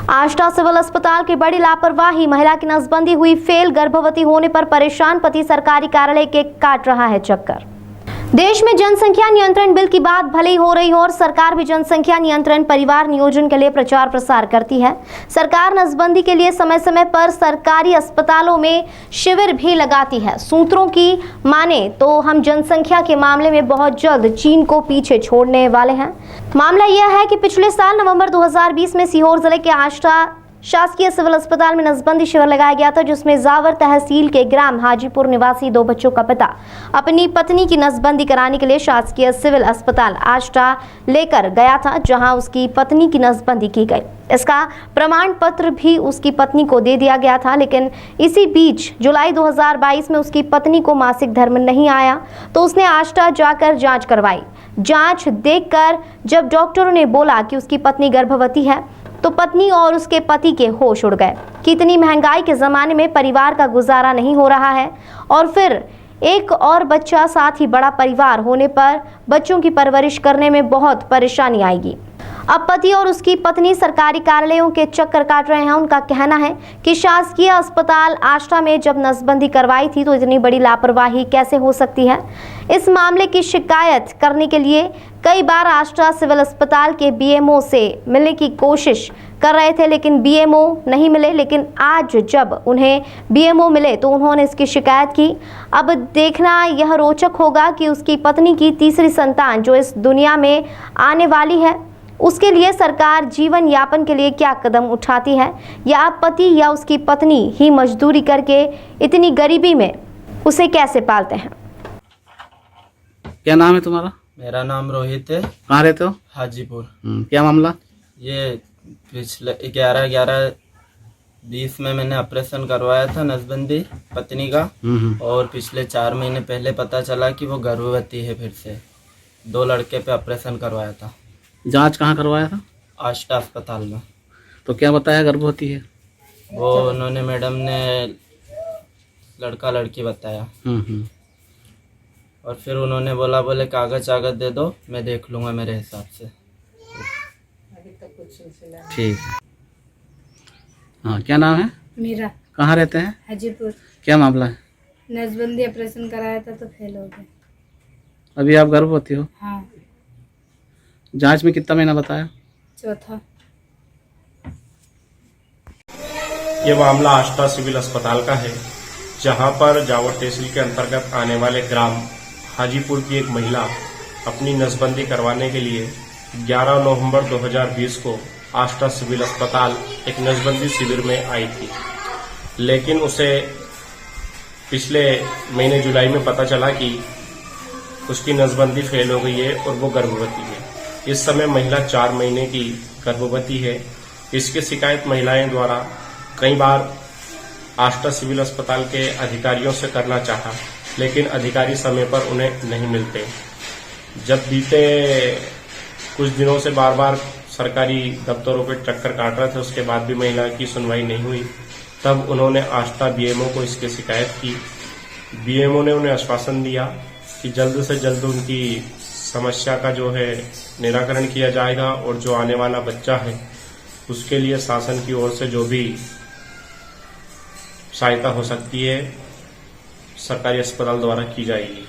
Ashta civil अस्पताल की बड़ी लापरवाही, महिला की नसबंदी हुई फेल, गर्भवती होने पर परेशान पति सरकारी कार्यालय के काट रहा है चक्कर। देश में जनसंख्या नियंत्रण बिल की बात भले ही हो रही हो और सरकार भी जनसंख्या नियंत्रण परिवार नियोजन के लिए प्रचार प्रसार करती है। सरकार नसबंदी के लिए समय समय पर सरकारी अस्पतालों में शिविर भी लगाती है। सूत्रों की माने तो हम जनसंख्या के मामले में बहुत जल्द चीन को पीछे छोड़ने वाले हैं। मामला यह है कि पिछले साल नवंबर 2020 में सीहोर जिले के आष्टा शासकीय सिविल अस्पताल में नसबंदी शिविर लगाया गया था, जिसमें जावर तहसील के ग्राम हाजीपुर निवासी 2 बच्चों का पिता अपनी पत्नी की नसबंदी कराने के लिए शासकीय सिविल अस्पताल आष्टा लेकर गया था, जहां उसकी पत्नी की नसबंदी की गई। इसका प्रमाण पत्र भी उसकी पत्नी को दे दिया गया था, लेकिन इसी बीच जुलाई 2022 में उसकी पत्नी को मासिक धर्म नहीं आया तो उसने आष्टा जाकर जांच करवाई। जांच देखकर जब डॉक्टरों ने बोला कि उसकी पत्नी गर्भवती है तो पत्नी और उसके पति के होश उड़ गए कि इतनी महंगाई के ज़माने में परिवार का गुजारा नहीं हो रहा है और फिर एक और बच्चा, साथ ही बड़ा परिवार होने पर बच्चों की परवरिश करने में बहुत परेशानी आएगी। अब पति और उसकी पत्नी सरकारी कार्यालयों के चक्कर काट रहे हैं। उनका कहना है कि शासकीय अस्पताल आष्टा में जब नसबंदी करवाई थी तो इतनी बड़ी लापरवाही कैसे हो सकती है। इस मामले की शिकायत करने के लिए कई बार आष्टा सिविल अस्पताल के बीएमओ से मिलने की कोशिश कर रहे थे, लेकिन बीएमओ नहीं मिले। लेकिन आज जब उन्हें बीएमओ मिले तो उन्होंने इसकी शिकायत की। अब देखना यह रोचक होगा कि उसकी पत्नी की तीसरी संतान जो इस दुनिया में आने वाली है, उसके लिए सरकार जीवन यापन के लिए क्या कदम उठाती है, या पति या उसकी पत्नी ही मजदूरी करके इतनी गरीबी में उसे कैसे पालते हैं। क्या नाम है तुम्हारा? मेरा नाम रोहित है। कहाँ रहते हो? हाजीपुर। क्या मामला? ये पिछले 11/11/20 में मैंने ऑपरेशन करवाया था नसबंदी पत्नी का, और पिछले 4 महीने पहले पता चला कि वो गर्भवती है। फिर से 2 लड़के पे ऑपरेशन करवाया था। जांच कहाँ करवाया था? आष्टा अस्पताल में। तो क्या बताया गर्भवती है? वो उन्होंने, मैडम ने लड़का लड़की बताया। और फिर उन्होंने बोले कागज दे दो, मैं देख लूँगा मेरे हिसाब से। ठीक। हाँ, क्या नाम है? मीरा। कहाँ रहते हैं? हाजीपुर। क्या मामला है? नसबंदी ऑपरेशन कराया था तो फेल हो गए। अभी आप गर्भवती हो? हाँ। जांच में कितना महीना बताया? 4था। ये मामला आष्टा सिविल अस्पताल का है, जहां पर जावर तहसील के अंतर्गत आने वाले ग्राम हाजीपुर की एक महिला अपनी नसबंदी करवाने के लिए 11 नवंबर 2020 को आष्टा सिविल अस्पताल एक नसबंदी शिविर में आई थी, लेकिन उसे पिछले महीने जुलाई में पता चला कि उसकी नसबंदी फेल हो गई है और वो गर्भवती है। इस समय महिला 4 महीने की गर्भवती है। इसकी शिकायत महिलाएं द्वारा कई बार आष्टा सिविल अस्पताल के अधिकारियों से करना चाहा, लेकिन अधिकारी समय पर उन्हें नहीं मिलते। जब बीते कुछ दिनों से बार बार सरकारी दफ्तरों पर चक्कर काट रहे थे, उसके बाद भी महिला की सुनवाई नहीं हुई। तब उन्होंने आष्टा बीएमओ को इसकी शिकायत की। बीएमओ ने उन्हें आश्वासन दिया कि जल्द से जल्द उनकी समस्या का जो है निराकरण किया जाएगा, और जो आने वाला बच्चा है उसके लिए शासन की ओर से जो भी सहायता हो सकती है सरकारी अस्पताल द्वारा की जाएगी।